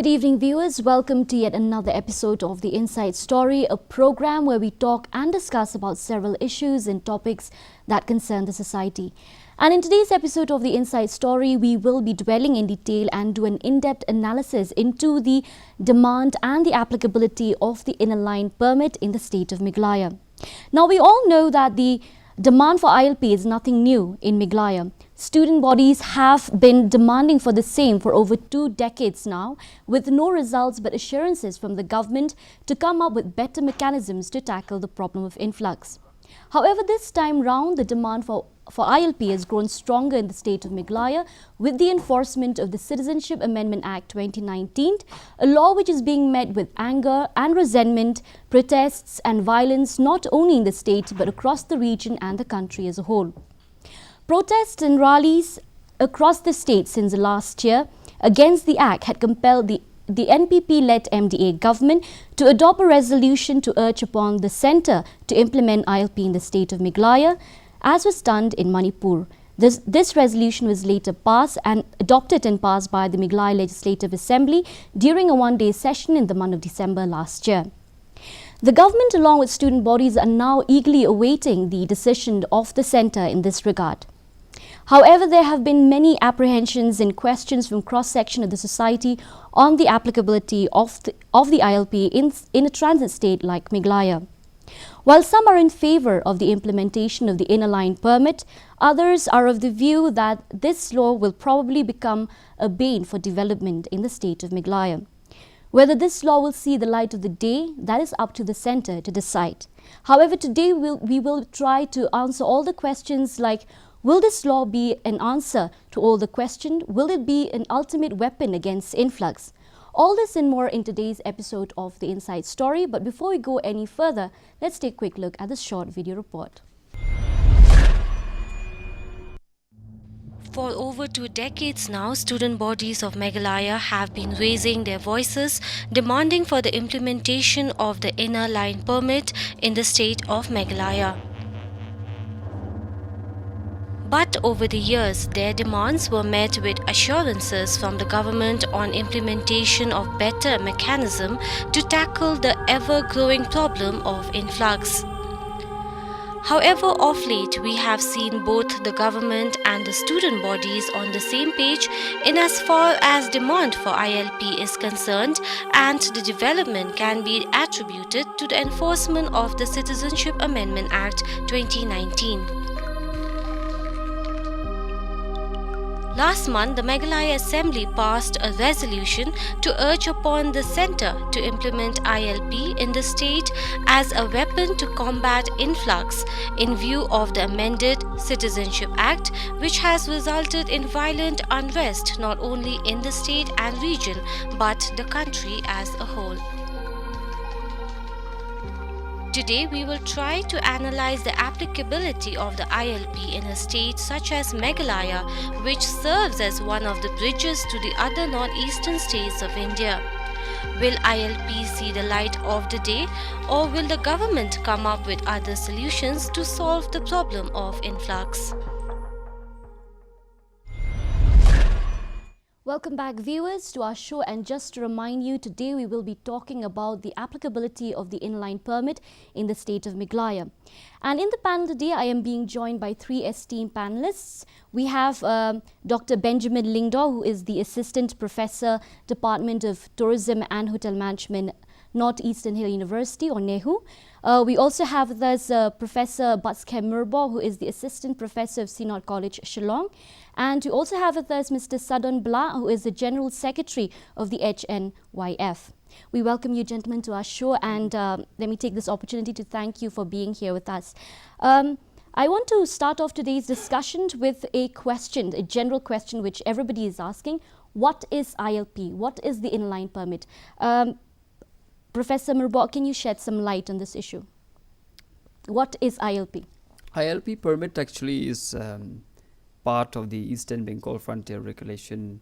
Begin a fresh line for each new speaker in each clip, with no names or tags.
evening, viewers. Welcome to yet another episode of The Inside Story, a program where we talk and discuss about several issues and topics that concern the society. And in today's episode of The Inside Story, we will be dwelling in detail and do an in-depth analysis into the demand and the applicability of the Innerline permit in the state of Meghalaya. Now, we all know that the demand for ILP is nothing new in Meghalaya. Student bodies have been demanding for the same for over 2 decades now, with no results but assurances from the government to come up with better mechanisms to tackle the problem of influx. However, this time round, the demand for ILP has grown stronger in the state of Meghalaya with the enforcement of the Citizenship Amendment Act 2019, a law which is being met with anger and resentment, protests and violence not only in the state but across the region and the country as a whole. Protests and rallies across the state since last year against the act had compelled the NPP-led MDA government to adopt a resolution to urge upon the centre to implement ILP in the state of Meghalaya, as was done in Manipur. This resolution was later passed and adopted and passed by the Meghalaya Legislative Assembly during a one-day session in the month of December last year. The government, along with student bodies, are now eagerly awaiting the decision of the centre in this regard. However, there have been many apprehensions and questions from cross-section of the society on the applicability of the ILP in a transit state like Meghalaya. While some are in favour of the implementation of the Innerline permit, others are of the view that this law will probably become a bane for development in the state of Meghalaya. Whether this law will see the light of the day, that is up to the centre to decide. However, today we will try to answer all the questions like, will this law be an answer to all the questions? Will it be an ultimate weapon against influx? All this and more in today's episode of The Inside Story. But before we go any further, let's take a quick look at this short video report.
For over 2 decades now, student bodies of Meghalaya have been raising their voices, demanding for the implementation of the Innerline permit in the state of Meghalaya. But over the years, their demands were met with assurances from the government on implementation of better mechanism to tackle the ever-growing problem of influx. However, of late, we have seen both the government and the student bodies on the same page in as far as demand for ILP is concerned, and the development can be attributed to the enforcement of the Citizenship Amendment Act 2019. Last month, the Meghalaya Assembly passed a resolution to urge upon the centre to implement ILP in the state as a weapon to combat influx in view of the amended Citizenship Act, which has resulted in violent unrest not only in the state and region but the country as a whole. Today, we will try to analyze the applicability of the ILP in a state such as Meghalaya, which serves as one of the bridges to the other northeastern states of India. Will ILP see the light of the day, or will the government come up with other solutions to solve the problem of influx?
Welcome back, viewers, to our show, and just to remind you, today we will be talking about the applicability of the Innerline permit in the state of Meghalaya. And in the panel today, I am being joined by 3 esteemed panelists. We have Dr. Benjamin Lingdaw, who is the Assistant Professor, Department of Tourism and Hotel Management, Northeastern Hill University, or NEHU. We also have with us Professor Batskem Mirbor, who is the Assistant Professor of Synod College, Shillong. And we also have with us Mr. Sadon Bla, who is the General Secretary of the HNYF. We welcome you, gentlemen, to our show, and let me take this opportunity to thank you for being here with us. I want to start off today's discussion with a question, a general question which everybody is asking. What is ILP? What is the Innerline permit? Professor Mirbor, can you shed some light on this issue? What is ILP?
ILP permit actually is part of the Eastern Bengal Frontier Regulation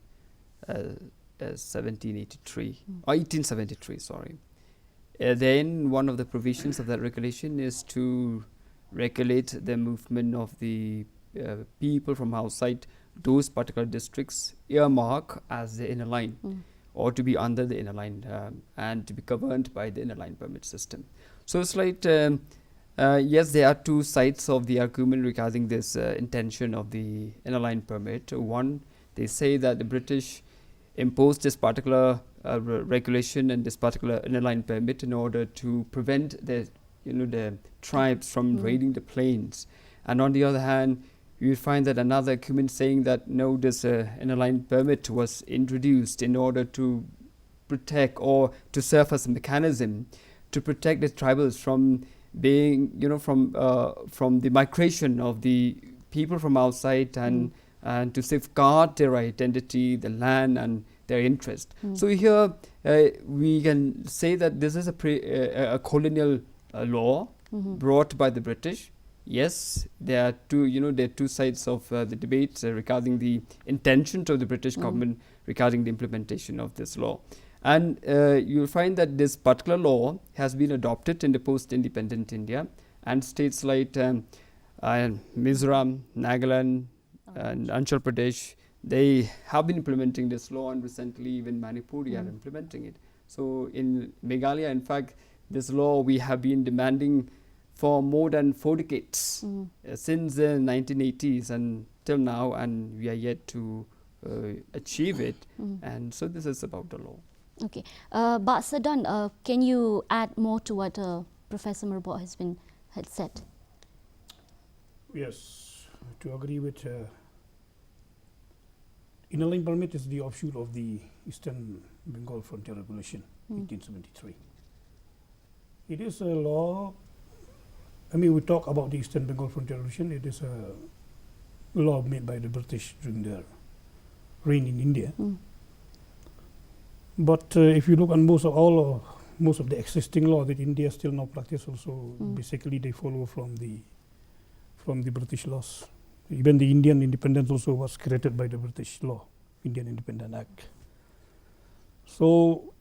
1873, sorry. Then one of the provisions of that regulation is to regulate the movement of the people from outside those particular districts earmarked as the inner line. or to be under the Innerline and to be governed by the Innerline permit system. So it's like, yes, there are two sides of the argument regarding this intention of the Innerline permit. One, they say that the British imposed this particular regulation and this particular Innerline permit in order to prevent the tribes from raiding the plains. And on the other hand, you will find that another argument saying that no, this Innerline permit was introduced in order to protect or to serve as a mechanism to protect the tribals from being, from the migration of the people from outside and to safeguard their identity, the land, and their interest. So here we can say that this is a colonial law brought by the British. Yes, there are two sides of the debate regarding the intentions of the British government regarding the implementation of this law. And you'll find that this particular law has been adopted in the post-independent India, and states like Mizoram, Nagaland, and Arunachal Pradesh, they have been implementing this law, and recently even Manipur are implementing it. So in Meghalaya, in fact, this law we have been demanding for more than 4 decades, since the 1980s and till now, and we are yet to achieve it. And so this is about the law.
Okay. But Sadan, can you add more to what Professor Merbot had said?
Yes, to agree with Innerline permit is the offshoot of the Eastern Bengal Frontier Regulation, 1873. It is a law. I mean, we talk about the Eastern Bengal Frontier Regulation. It is a law made by the British during their reign in India. But if you look on most of the existing law that India still now practice, also basically they follow from the British laws. Even the Indian independence also was created by the British law, Indian Independence Act. So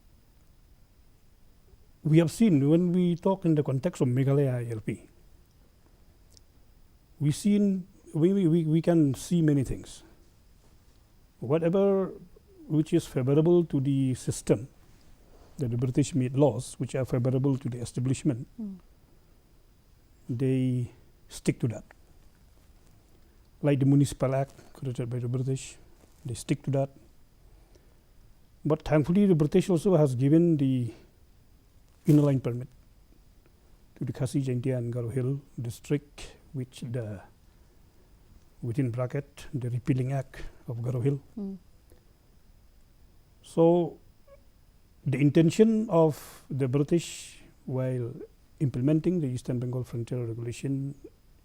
we have seen, when we talk in the context of Meghalaya ILP, we can see many things. Whatever which is favorable to the system, that the British made laws which are favorable to the establishment, they stick to that. Like the Municipal Act created by the British, they stick to that. But thankfully, the British also has given the Innerline permit to the Khasi, Jaintia and Garo Hill district, which within bracket, the repealing act of Garo Hill. So the intention of the British while implementing the Eastern Bengal Frontier Regulation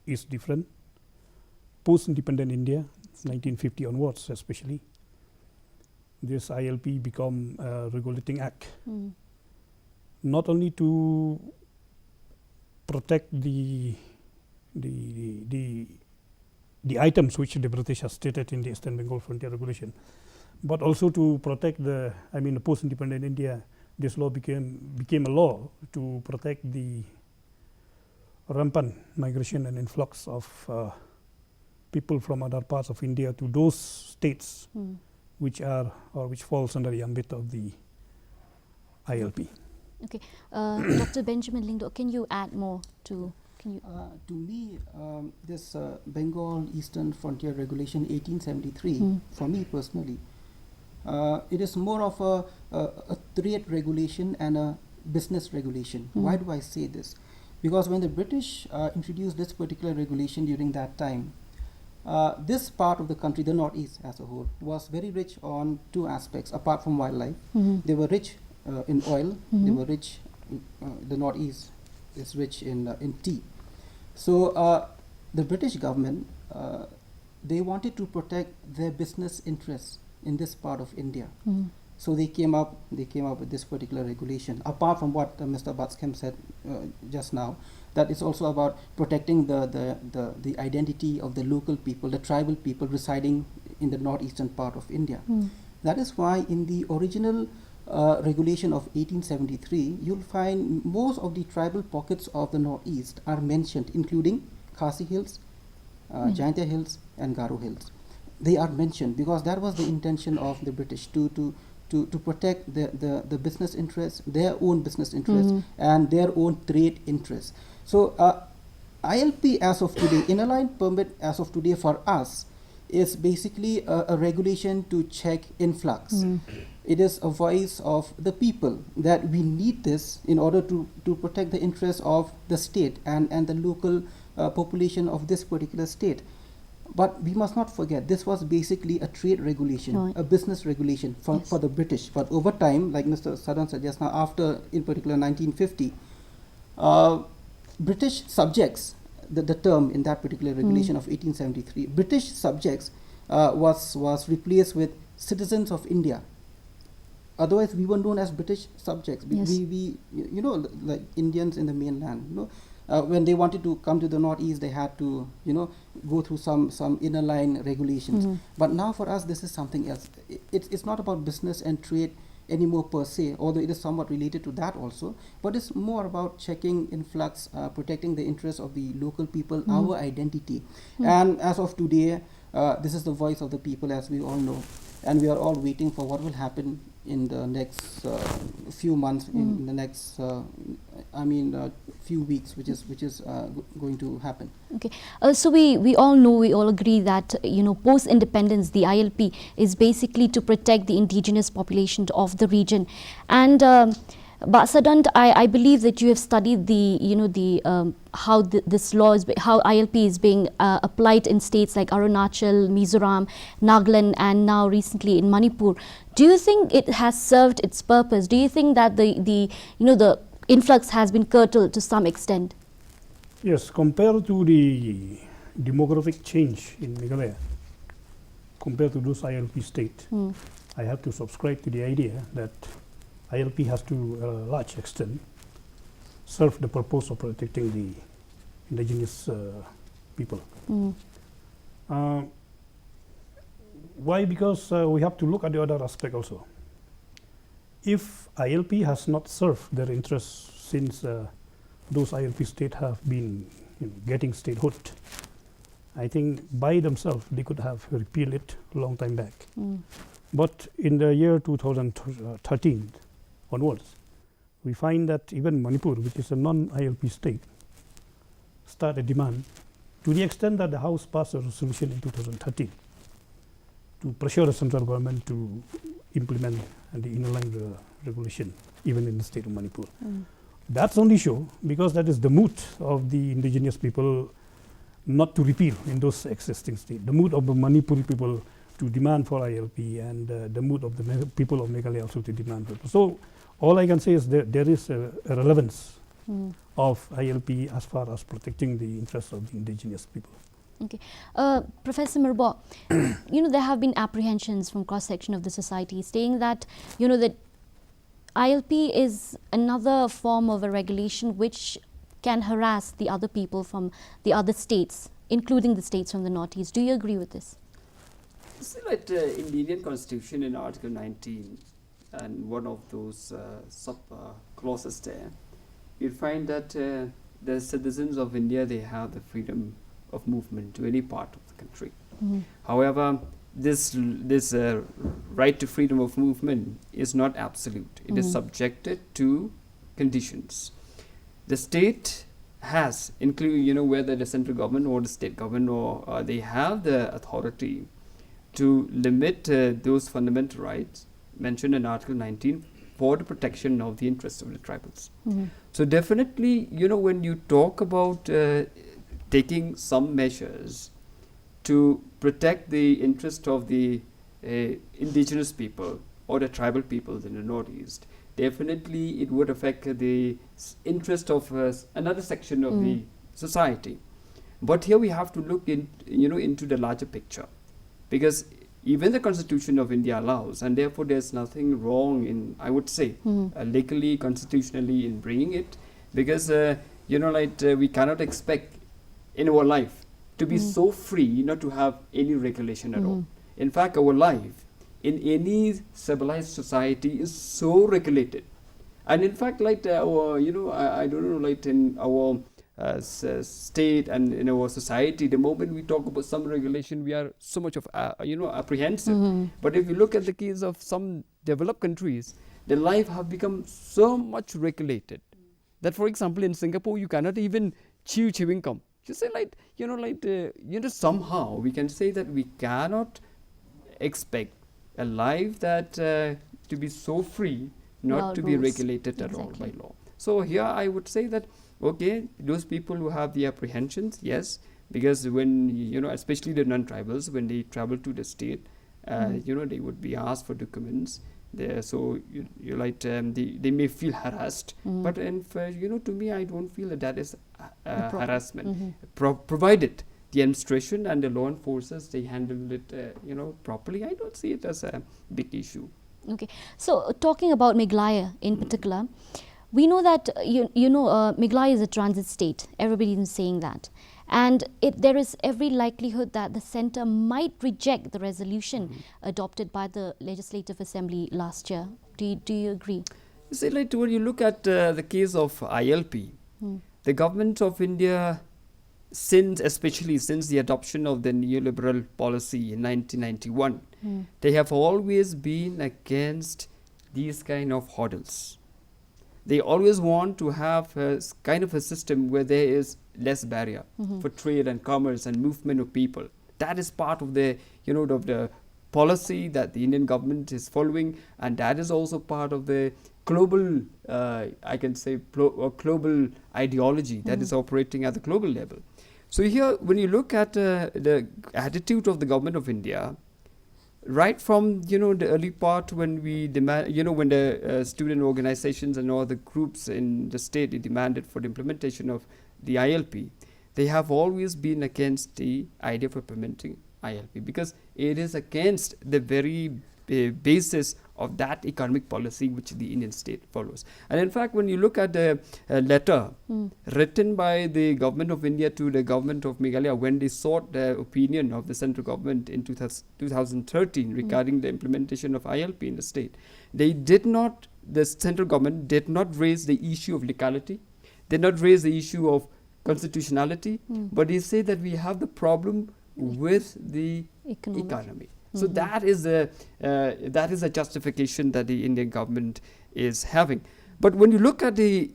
is different. Post-independent India, 1950 onwards especially, this ILP become a regulating act, not only to protect the items which the British has stated in the Eastern Bengal Frontier Regulation, but also to protect the post-independent India. This law became a law to protect the rampant migration and influx of people from other parts of India to those states which falls under the ambit of the ILP.
Okay, Dr. Benjamin Lingdo, can you add more to?
To me, this Bengal Eastern Frontier Regulation 1873, for me personally, it is more of a trade regulation and a business regulation. Why do I say this? Because when the British introduced this particular regulation during that time, this part of the country, the Northeast as a whole, was very rich on two aspects apart from wildlife. They were rich in oil, they were rich, the Northeast is rich in tea. So the British government, they wanted to protect their business interests in this part of India. So they came up with this particular regulation. Apart from what Mr. Batskem said just now, that it's also about protecting the identity of the local people, the tribal people residing in the northeastern part of India. That is why in the original regulation of 1873, you'll find most of the tribal pockets of the northeast are mentioned, including Khasi Hills, Jaintia Hills and Garo Hills. They are mentioned because that was the intention of the British to to protect the business interests, their own business interests, and their own trade interests. So ILP as of today, Innerline permit as of today for us is basically a regulation to check influx. It is a voice of the people that we need this in order to protect the interests of the state and the local population of this particular state. But we must not forget, this was basically a trade regulation,
Right.
a business regulation for the British. But over time, like Mr. Sadan said just now, after in particular 1950, British subjects, the term in that particular regulation of 1873, British subjects was replaced with citizens of India. Otherwise, we were known as British subjects.
Yes.
We you know, like Indians in the mainland, you know, when they wanted to come to the northeast, they had to, you know, go through some inner line regulations. But now for us, this is something else. It's not about business and trade anymore per se, although it is somewhat related to that also. But it's more about checking influx, protecting the interests of the local people, our identity. And as of today, this is the voice of the people, as we all know. And we are all waiting for what will happen in the next few months, in the next few weeks, which is going to happen.
Okay, so we all know, we all agree that, you know, post independence the ILP is basically to protect the indigenous population of the region. And Basadant, I believe that you have studied the, you know, the how this law is, how ILP is being applied in states like Arunachal, Mizoram, Nagaland, and now recently in Manipur. Do you think it has served its purpose? Do you think that the you know, the influx has been curtailed to some extent?
Yes, compared to the demographic change in Meghalaya, compared to those ILP states, I have to subscribe to the idea that ILP has to a large extent serve the purpose of protecting the indigenous people. Why? Because we have to look at the other aspect also. If ILP has not served their interests since those ILP states have been, you know, getting statehood, I think by themselves they could have repealed it a long time back. But in the year 2013 onwards, we find that even Manipur, which is a non-ILP state, started demand to the extent that the House passed a resolution in 2013 to pressure the central government to implement the inner-line regulation even in the state of Manipur. That's only show because that is the mood of the indigenous people not to repeal in those existing states, the mood of the Manipuri people to demand for ILP, and the mood of the people of Meghalaya also to demand for it. So all I can say is that there is a relevance of ILP as far as protecting the interests of the indigenous people.
Okay, Professor Mirbo, you know, there have been apprehensions from cross-section of the society saying that, you know, that ILP is another form of a regulation which can harass the other people from the other states, including the states from the northeast. Do you agree with this?
See, like in the Indian Constitution in Article 19 and one of those sub clauses there, you'll find that the citizens of India, they have the freedom of movement to any part of the country. However, this right to freedom of movement is not absolute. It is subjected to conditions. The state has, including, you know, whether the central government or the state government, or they have the authority to limit those fundamental rights mentioned in Article 19 for the protection of the interests of the tribals. So definitely, you know, when you talk about taking some measures to protect the interest of the indigenous people or the tribal peoples in the northeast, definitely it would affect the interest of another section of the society. But here we have to look in, you know, into the larger picture, because even the Constitution of India allows, and therefore there's nothing wrong in, I would say, legally, constitutionally in bringing it, because you know, like we cannot expect in our life to be so free not to have any regulation at all. In fact, our life in any civilized society is so regulated. And in fact, like our, you know, I don't know, like in our state and in our society, the moment we talk about some regulation, we are so much of apprehensive. But if you look at the case of some developed countries, their life have become so much regulated that, for example, in Singapore, you cannot even chew chewing gum. You say somehow we can say that we cannot expect a life that to be so free, not
Without
to be
rules.
regulated at all by
Exactly.
law. So here I would say that, okay, those people who have the apprehensions, yes, because when, especially the non-tribals, when they travel to the state, they would be asked for documents. So they may feel harassed, but to me, I don't feel that is
problem.
harassment, provided the administration and the law enforcers, they handle it properly. I don't see it as a big issue.
Okay, so talking about Meghalaya in particular, we know that Meghalaya is a transit state. Everybody is saying that, and there is every likelihood that the centre might reject the resolution adopted by the Legislative Assembly last year. Do you agree?
You see, when you look at the case of ILP, the government of India, especially since the adoption of the neoliberal policy in 1991, they have always been against these kind of hurdles. They always want to have a kind of a system where there is less barrier for trade and commerce and movement of people. That is part of the of the policy that the Indian government is following, and that is also part of the global, I can say, global ideology that is operating at the global level. So here, when you look at the attitude of the government of India, right from the early part when we demand, when the student organizations and all the groups in the state demanded for the implementation of the ILP, they have always been against the idea of implementing ILP because it is against the very basis of that economic policy which the Indian state follows. And in fact, when you look at the letter written by the government of India to the government of Meghalaya when they sought the opinion of the central government in 2013 regarding the implementation of ILP in the state, the central government did not raise the issue of legality, did not raise the issue of constitutionality, but they say that we have the problem with the economy. So that is a justification that the Indian government is having. But when you look at the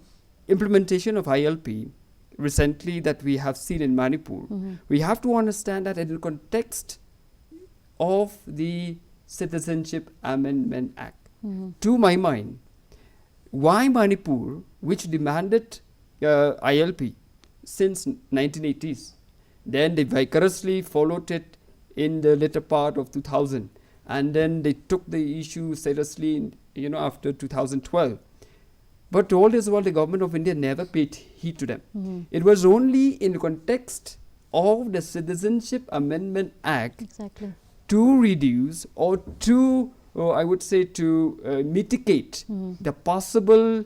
implementation of ILP recently that we have seen in Manipur, we have to understand that in the context of the Citizenship Amendment Act. To my mind, why Manipur, which demanded ILP since 1980s, then they vigorously followed it in the later part of 2000, and then they took the issue seriously after 2012. But all this while the government of India never paid heed to them. It was only in the context of the Citizenship Amendment Act to reduce or to I would say to mitigate the possible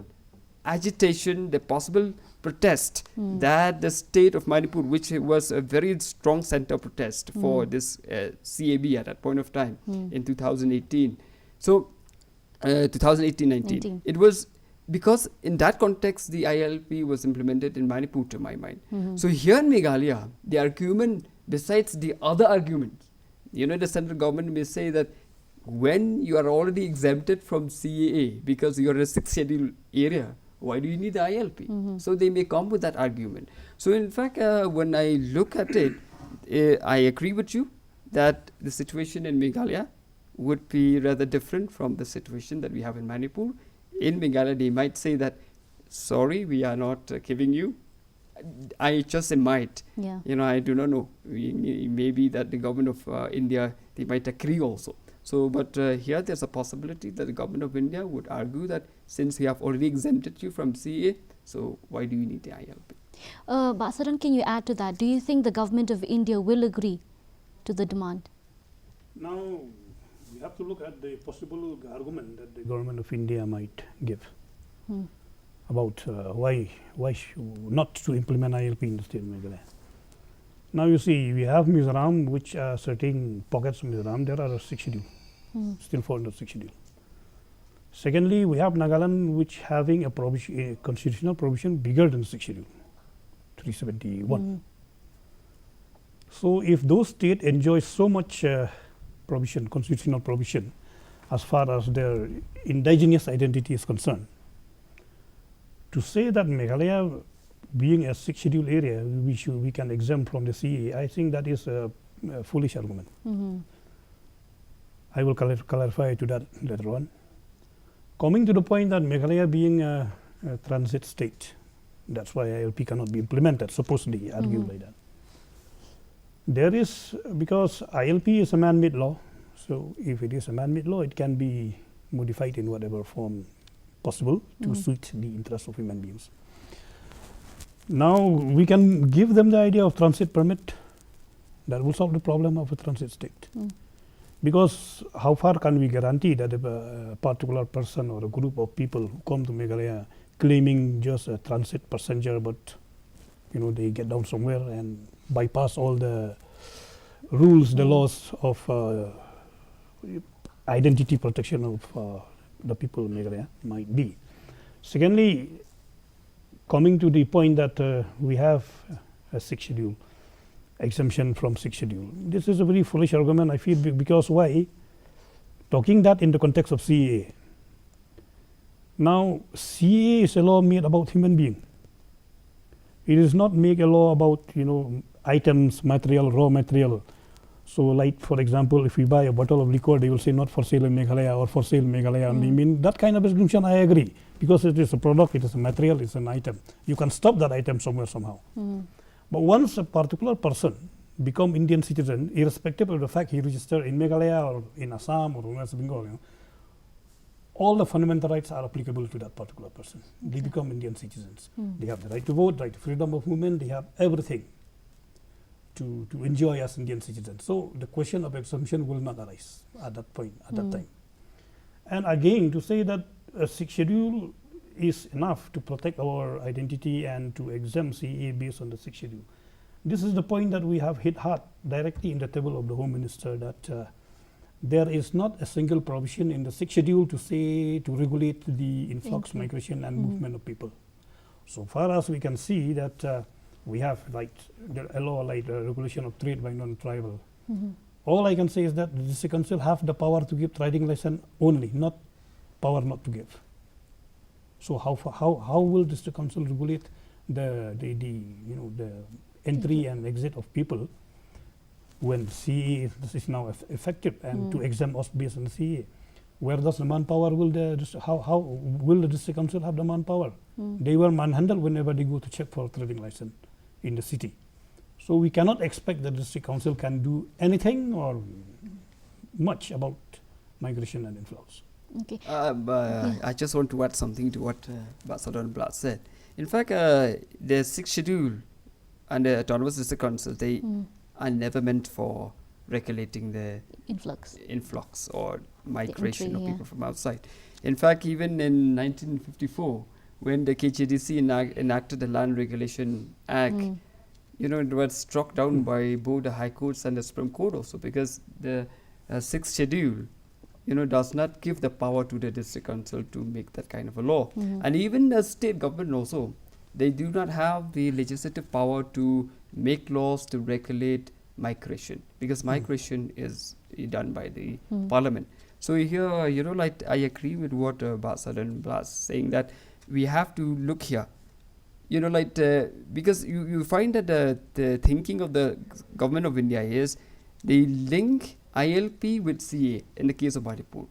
agitation, the possible protest that the state of Manipur, which was a very strong center of protest for this CAB at that point of time in 2018. So 2018-19. It was because in that context the ILP was implemented in Manipur to my mind. So here in Meghalaya, the argument besides the other arguments, the central government may say that when you are already exempted from CAA because you are a 6th schedule area, why do you need the ILP? So they may come with that argument. So in fact, when I look at it, I agree with you that the situation in Meghalaya would be rather different from the situation that we have in Manipur. In Meghalaya, they might say that, sorry, we are not giving you. I just say might. I do not know. Maybe that the government of India, they might agree also. So, but here there's a possibility that the government of India would argue that since we have already exempted you from CA, so why do you need the ILP?
Basaran, can you add to that? Do you think the government of India will agree to the demand?
Now, we have to look at the possible argument that the government of India might give about why not to implement ILP in the state of Meghalaya. Now you see, we have Mizoram, which are certain pockets of Mizoram, there are 6 schedule, still fall under 6 schedule. Secondly, we have Nagaland, which having a constitutional provision bigger than 6 schedule, 371. So if those states enjoy so much provision, constitutional provision, as far as their indigenous identity is concerned, to say that Meghalaya, being a 6th schedule area, we can exempt from the CA, I think that is a foolish argument. I will clarify to that later on. Coming to the point that Meghalaya being a transit state, that's why ILP cannot be implemented, supposedly argued like that. There is, because ILP is a man-made law, so if it is a man-made law, it can be modified in whatever form possible to suit the interests of human beings. Now we can give them the idea of transit permit. That will solve the problem of a transit state. Because how far can we guarantee that if a particular person or a group of people who come to Meghalaya claiming just a transit passenger, but they get down somewhere and bypass all the rules, the laws of identity protection of the people of Meghalaya might be. Secondly, coming to the point that we have a 6th schedule, exemption from 6th schedule. This is a very foolish argument, I feel, because why? Talking that in the context of CAA. Now, CAA is a law made about human being. It is not make a law about items, material, raw material. So, like for example, if we buy a bottle of liquor, they will say not for sale in Meghalaya or for sale in Meghalaya. I mean that kind of exemption, I agree, because it is a product, it is a material, it's an item. You can stop that item somewhere somehow. But once a particular person become Indian citizen, irrespective of the fact he registered in Meghalaya or in Assam or West Bengal, all the fundamental rights are applicable to that particular person. They become Indian citizens. They have the right to vote, right to freedom of movement, they have everything to enjoy as Indian citizens. So the question of exemption will not arise at that point, at that time. And again, to say that a 6th schedule is enough to protect our identity and to exempt CA based on the 6th schedule. This is the point that we have hit hard directly in the table of the Home Minister, that there is not a single provision in the 6th schedule to regulate the influx, migration and movement of people. So far as we can see that we have a law like the regulation of trade by non-tribal. All I can say is that the district council have the power to give trading license only, not power not to give. So how will district council regulate the entry and exit of people when CA is now effective and to exempt us based on the CA? Where does the manpower how will the district council have the manpower? They were manhandled whenever they go to check for a trading license in the city. So we cannot expect the district council can do anything or much about migration and influx.
Okay.
I just want to add something to what Ambassador Blas said. In fact, the 6th schedule and the autonomous district council, they are never meant for regulating the influx or migration of people from outside. In fact, even in 1954, when the KJDC enacted the Land Regulation Act, it was struck down by both the High Courts and the Supreme Court also, because the 6th schedule does not give the power to the district council to make that kind of a law. And even the state government also, they do not have the legislative power to make laws to regulate migration, because migration is done by the parliament. So here, I agree with what Ambassador Blas saying, that we have to look here, because you find that the thinking of the government of India is they link ILP with CA in the case of Manipur,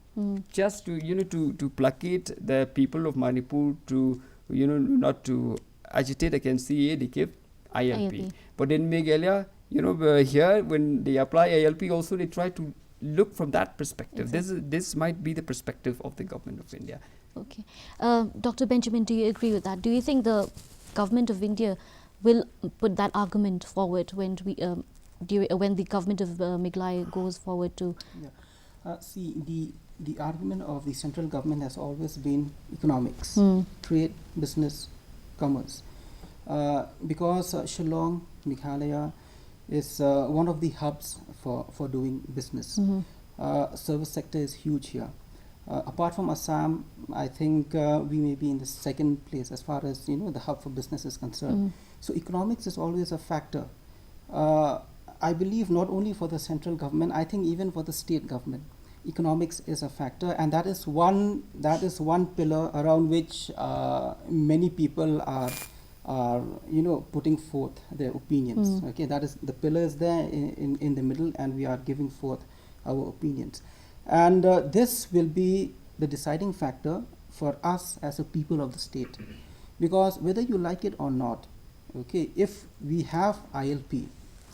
just to placate the people of Manipur to not to agitate against CA, they give ILP. But in Meghalaya, here when they apply ILP also, they try to look from that perspective. Exactly. This might be the perspective of the government of India.
Okay, Dr. Benjamin, do you agree with that? Do you think the government of India will put that argument forward when the government of Meghalaya goes forward to?
See, the argument of the central government has always been economics, trade, business, commerce. Because Shillong, Meghalaya is one of the hubs for doing business. Service sector is huge here. Apart from Assam, I think we may be in the second place as far as the hub for business is concerned. So economics is always a factor. I believe not only for the central government, I think even for the state government, economics is a factor, and that is one pillar around which many people are putting forth their opinions. Okay, that is the pillar is there in the middle, and we are giving forth our opinions, and this will be the deciding factor for us as a people of the state, because whether you like it or not, okay, if we have ILP,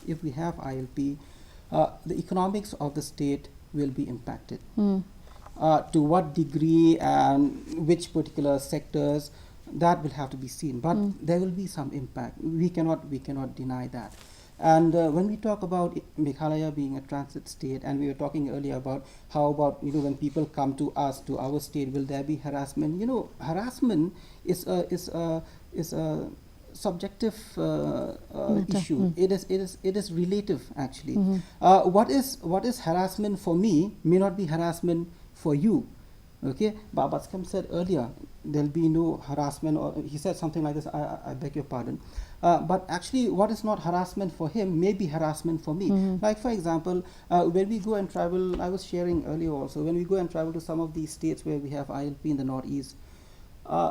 the economics of the state will be impacted. To what degree and which particular sectors, that will have to be seen, but there will be some impact. We cannot deny that. And when we talk about Meghalaya being a transit state, and we were talking earlier about how about when people come to us, to our state, will there be harassment? Harassment is a subjective issue. It is relative, actually. What is harassment for me may not be harassment for you. Okay, Babaskam said earlier there'll be no harassment, or he said something like this. I beg your pardon. But actually, what is not harassment for him may be harassment for me. Like, for example, when we go and travel, I was sharing earlier also, when we go and travel to some of these states where we have ILP in the northeast,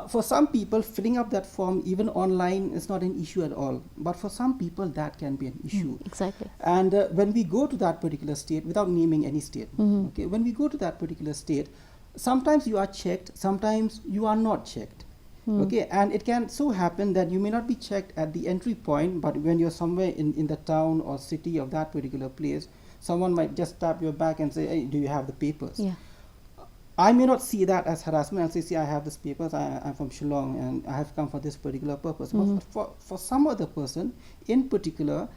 for some people, filling up that form even online is not an issue at all. But for some people, that can be an issue.
Exactly.
And when we go to that particular state, without naming any state, okay, when we go to that particular state, sometimes you are checked, sometimes you are not checked. Okay, and it can so happen that you may not be checked at the entry point, but when you're somewhere in the town or city of that particular place, someone might just tap your back and say, hey, do you have the papers?
Yeah.
I may not see that as harassment. I'll say, see, I have these papers, I'm from Shillong, and I have come for this particular purpose. But for some other person, in particular,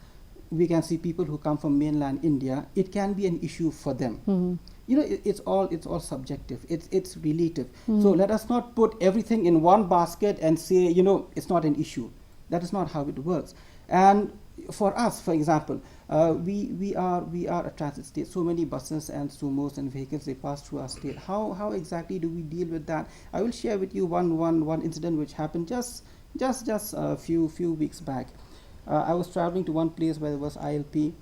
we can see people who come from mainland India, it can be an issue for them. It's all subjective. It's relative. So let us not put everything in one basket and say, it's not an issue. That is not how it works. And for us, for example, we are a transit state. So many buses and sumos and vehicles, they pass through our state. How exactly do we deal with that? I will share with you one incident which happened just a few weeks back. I was traveling to one place where there was ILP,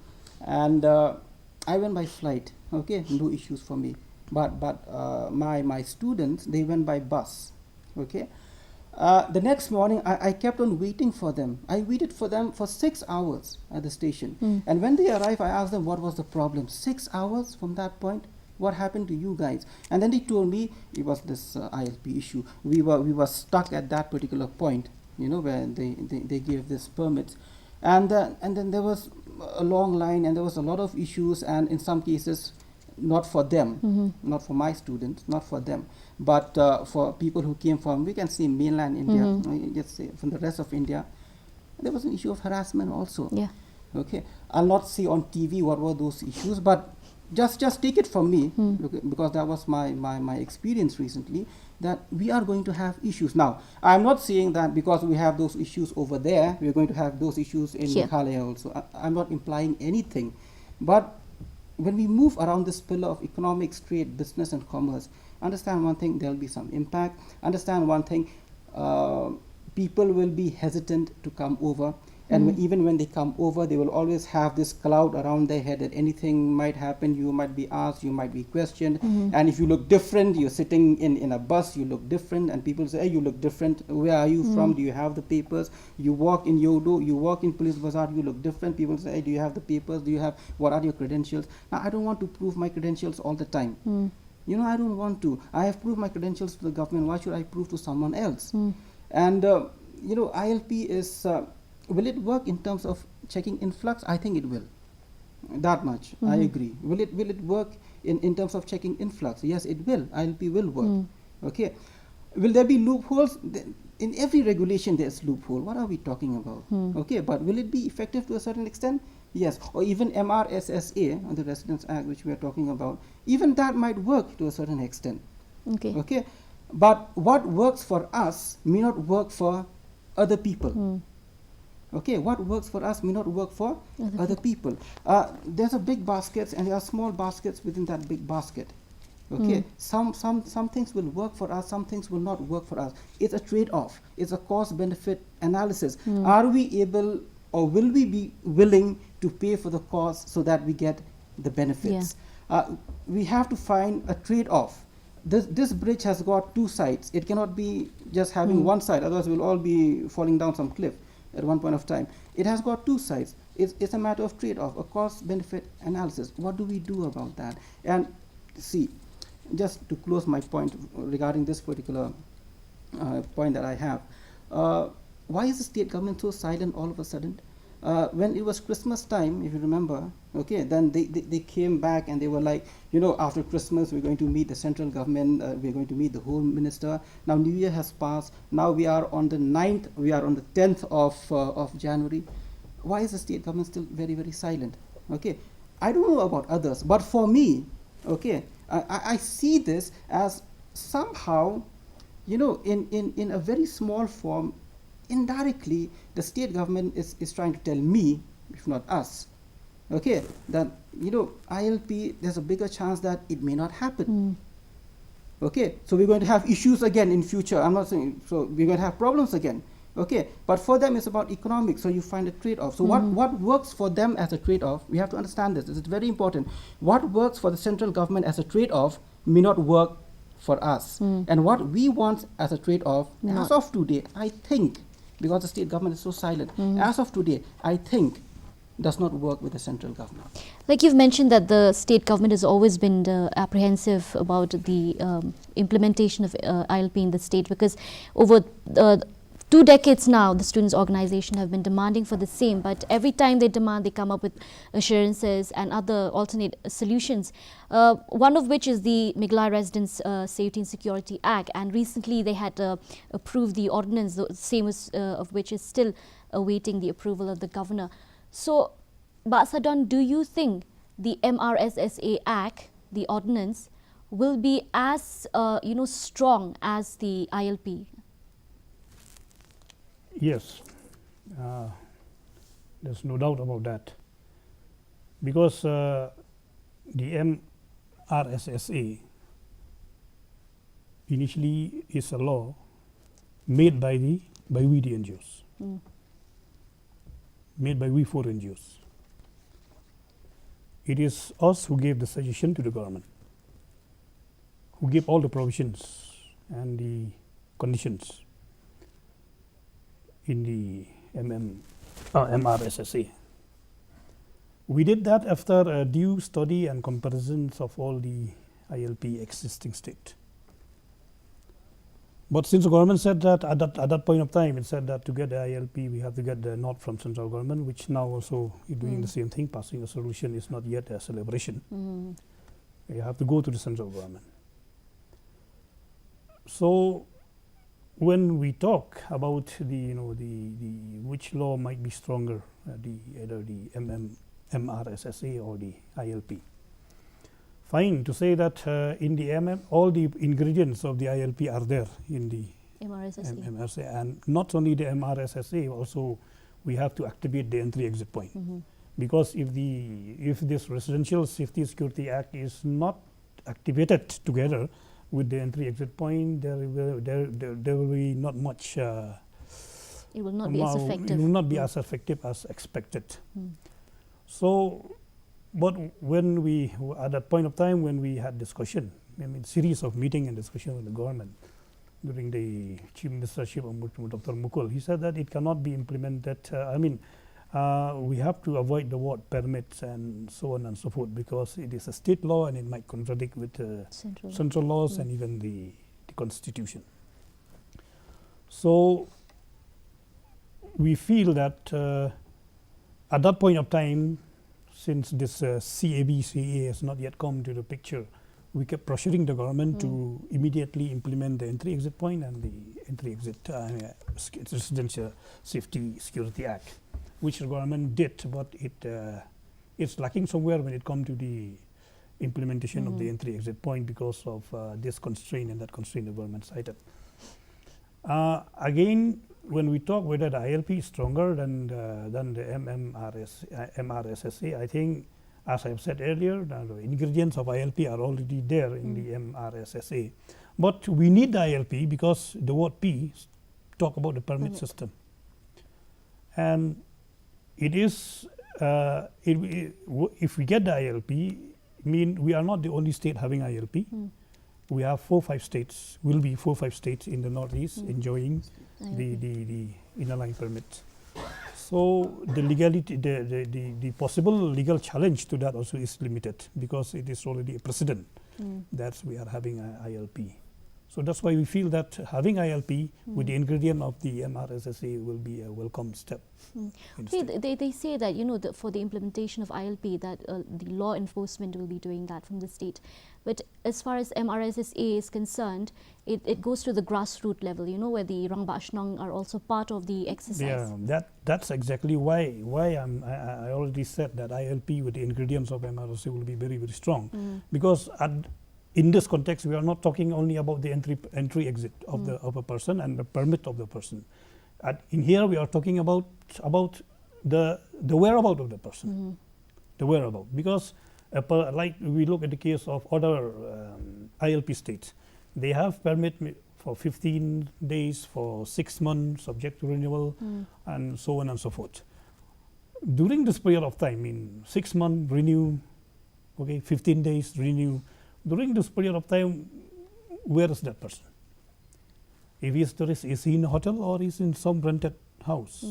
and I went by flight. Okay, no issues for me. But my students, they went by bus. Okay. The next morning, I kept on waiting for them. I waited for them for 6 hours at the station. And when they arrived, I asked them what was the problem. 6 hours from that point? What happened to you guys? And then they told me it was this ILP issue. We were stuck at that particular point, where they gave this permits. And then there was a long line, and there was a lot of issues, and in some cases, not for them, not for my students, not for them, but for people who came from, we can say, mainland India, let's say from the rest of India, there was an issue of harassment also.
Yeah.
Okay, I'll not say on TV what were those issues, but just take it from me, because that was my experience recently, that we are going to have issues. Now, I'm not saying that because we have those issues over there, we're going to have those issues in Meghalaya also. I'm not implying anything. But when we move around this pillar of economics, trade, business, and commerce, understand one thing, there'll be some impact. Understand one thing, people will be hesitant to come over. And even when they come over, they will always have this cloud around their head that anything might happen. You might be asked, you might be questioned. And if you look different, you're sitting in a bus, you look different, and people say, hey, you look different. Where are you from? Do you have the papers? You walk in Yodo, you walk in Police Bazaar, you look different. People say, hey, do you have the papers? What are your credentials? Now, I don't want to prove my credentials all the time. I don't want to. I have proved my credentials to the government. Why should I prove to someone else? And, ILP is... will it work in terms of checking influx? I think it will. That much, I agree. Will it work in terms of checking influx? Yes, it will. ILP will work. Okay. Will there be loopholes? In every regulation, there's loophole. What are we talking about? Okay, but will it be effective to a certain extent? Yes. Or even MRSSA, the Residence Act, which we are talking about, even that might work to a certain extent. Okay. But what works for us may not work for other people. Okay, what works for us may not work for other people. There's a big basket, and there are small baskets within that big basket. Okay, some things will work for us, some things will not work for us. It's a trade-off. It's a cost-benefit analysis. Are we able, or will we be willing to pay for the cost so that we get the benefits? We have to find a trade-off. This bridge has got two sides. It cannot be just having one side, otherwise we'll all be falling down some cliff at one point of time. It has got two sides. It's a matter of trade-off, a cost-benefit analysis. What do we do about that? And see, just to close my point regarding this particular point that I have, why is the state government so silent all of a sudden? When it was Christmas time, if you remember, okay, then they came back and they were like, you know, after Christmas we're going to meet the central government, we're going to meet the Home Minister. Now New Year has passed. Now we are on the 9th, we are on the 10th of January. Why is the state government still very, very silent? Okay, I don't know about others, but for me, okay, I see this as somehow, you know, in a very small form, indirectly, the state government is trying to tell me, if not us, okay, that, you know, ILP, there's a bigger chance that it may not happen. Okay, so we're going to have issues again in future. I'm not saying, so we're going to have problems again. Okay, but for them it's about economics, so you find a trade-off. So what works for them as a trade-off, we have to understand this. This is very important. What works for the central government as a trade-off may not work for us. And what we want as a trade-off, as of today, I think, because the state government is so silent, as of today, I think, does not work with the central government.
Like you've mentioned that the state government has always been apprehensive about the implementation of ILP in the state, because over 2 decades now, the students' organization have been demanding for the same, but every time they demand, they come up with assurances and other alternate solutions, one of which is the Mighlai Residence Safety and Security Act, and recently they had approved the ordinance, the same of which is still awaiting the approval of the governor. So, Basadon, do you think the MRSSA Act, the ordinance, will be as strong as the ILP?
Yes, there's no doubt about that, because the MRSSA initially is a law made by we the NGOs, made by we 4 NGOs. It is us who gave the suggestion to the government, who gave all the provisions and the conditions in the MRSSA. We did that after a due study and comparisons of all the ILP existing state. But since the government said that at that point of time, it said that to get the ILP, we have to get the nod from central government, which now also is doing the same thing. Passing a solution is not yet a celebration. You have to go to the central government. So when we talk about the which law might be stronger, either the MRSSA or the ILP, fine to say that in the all the ingredients of the ILP are there in the MRSSA, and not only the MRSSA, also we have to activate the entry-exit point, because if this Residential Safety Security Act is not activated together with the entry-exit point, there will be not much.
It will not be as effective.
It will not be as effective as expected. So, but when we, at that point of time when we had discussion, series of meeting and discussion with the government during the Chief Ministership of Dr. Mukul, he said that it cannot be implemented. We have to avoid the word permits and so on and so forth, because it is a state law and it might contradict with central laws and even the constitution. So we feel that at that point of time, since this CAA has not yet come to the picture, we kept pressuring the government to immediately implement the entry-exit point and the entry-exit Residential Safety Security Act, which the government did, but it's lacking somewhere when it comes to the implementation of the entry-exit point because of this constraint and that constraint the government cited. Again, when we talk whether the ILP is stronger than the MRSSA, I think As I have said earlier, the ingredients of ILP are already there in the MRSSA. But we need the ILP because the word P talk about the permit system. And it is, if we get the ILP, we are not the only state having ILP. We have 4-5 states, will be 4-5 states in the Northeast enjoying the Innerline permit. So the legality, the possible legal challenge to that also is limited because it is already a precedent that we are having a ILP. So that's why we feel that having ILP with the ingredient of the MRSSA will be a welcome step.
They say that, you know, for the implementation of ILP, that the law enforcement will be doing that from the state. But as far as MRSSA is concerned, it goes to the grassroots level, you know, where the Rang Bashnang are also part of the exercise.
Yeah, that's exactly why I already said that ILP with the ingredients of MRSSA will be very, very strong. Because in this context, we are not talking only about the entry exit of a person and the permit of the person. In here, we are talking about the whereabout of the person, the whereabout. Because like we look at the case of other ILP states, they have permit for 15 days, for 6 months, subject to renewal, and so on and so forth. During this period of time, 6 months renew, 15 days renew. During this period of time, where is that person? If he is tourist, is he in a hotel or is in some rented house?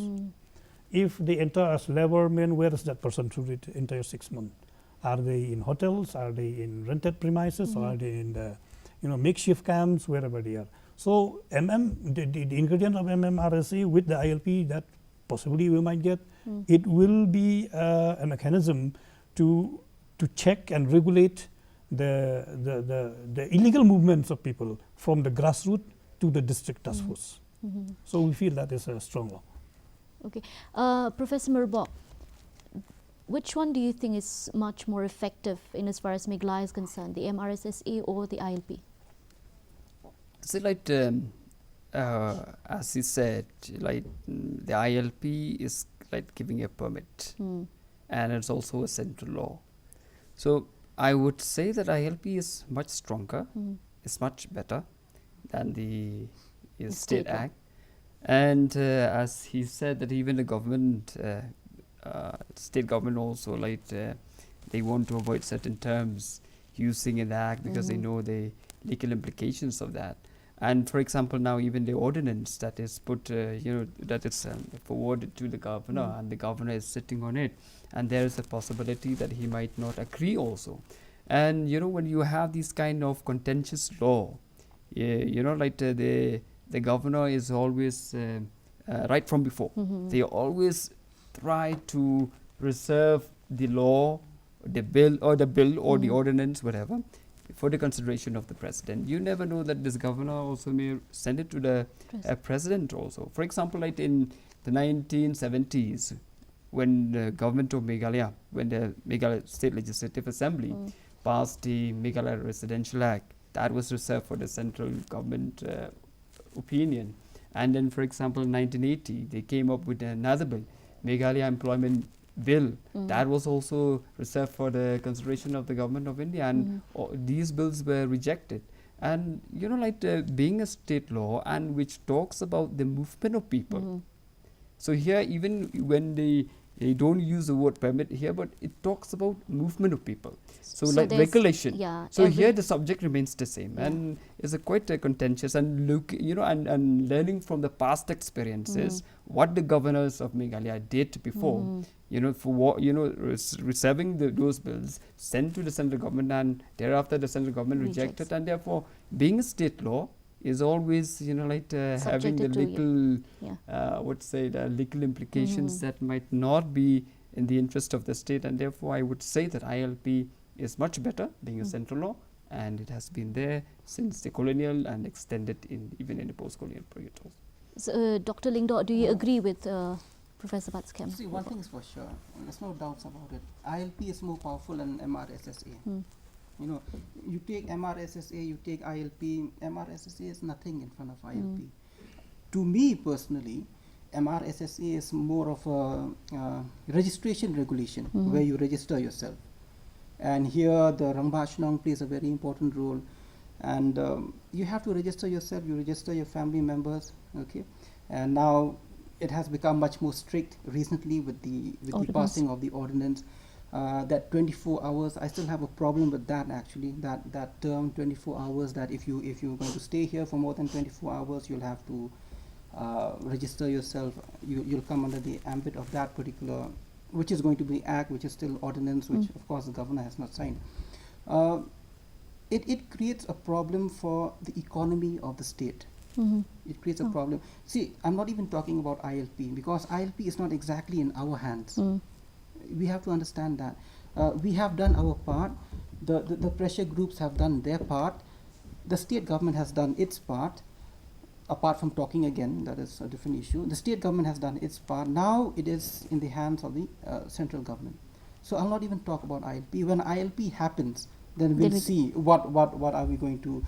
If they enter as laborman, where is that person through the entire 6 months? Are they in hotels? Are they in rented premises? Or are they in the makeshift camps, wherever they are? So the ingredient of MMRSA with the ILP that possibly we might get, it will be a mechanism to check and regulate the illegal movements of people from the grassroots to the district task force. So we feel that is a strong law.
Okay. Professor Merbok, which one do you think is much more effective in as far as Meghalaya is concerned, the MRSSA or the ILP?
So like, as he said, like the ILP is like giving a permit and it's also a central law. So I would say that ILP is much stronger, it's much better than the State Act. And as he said that even the government, state government also, like they want to avoid certain terms using in the Act because they know the legal implications of that. And for example, now even the ordinance that is put, that is forwarded to the governor and the governor is sitting on it. And there is a possibility that he might not agree also. And when you have this kind of contentious law, like the governor is always right from before. They always try to reserve the law, the bill or the ordinance, whatever, for the consideration of the president. You never know that this governor also may send it to the president also. For example, like in the 1970s, when the government of Meghalaya, when the Meghalaya State Legislative Assembly passed the Meghalaya Residential Act, that was reserved for the central government opinion. And then, for example, in 1980, they came up with another bill, Meghalaya Employment Bill. That was also reserved for the consideration of the government of India, and these bills were rejected. And like being a state law and which talks about the movement of people. So here, even when they don't use the word permit here, but it talks about movement of people. So like regulation. So here the subject remains the same, and it's quite contentious. And and learning from the past experiences, what the governors of Meghalaya did before, for reserving those bills, sent to the central government, and thereafter the central government rejected, and therefore being a state law is always having the legal the legal implications that might not be in the interest of the state, and therefore I would say that ILP is much better, being a central law, and it has been there since the colonial and extended even in the post-colonial period also.
So, Dr. Lingdo, do you agree with Professor Batskem?
See, one thing is for sure, there's no doubts about it. ILP is more powerful than MRSSA. You take MRSSA, you take ILP, MRSSA is nothing in front of ILP. To me personally, MRSSA is more of a registration regulation where you register yourself. And here the Rangbachnong plays a very important role. And you have to register yourself, you register your family members, okay? And now it has become much more strict recently with the passing of the ordinance. That 24 hours, I still have a problem with that actually, that term 24 hours, that if you're going to stay here for more than 24 hours, you'll have to register yourself, you'll come under the ambit of that particular, which is going to be act, which is still ordinance, which of course the governor has not signed. It creates a problem for the economy of the state. It creates a problem. See, I'm not even talking about ILP, because ILP is not exactly in our hands. We have to understand that. We have done our part. The pressure groups have done their part. The state government has done its part. Apart from talking again, that is a different issue. The state government has done its part. Now it is in the hands of the central government. So I'll not even talk about ILP. When ILP happens, then we'll see what are we going to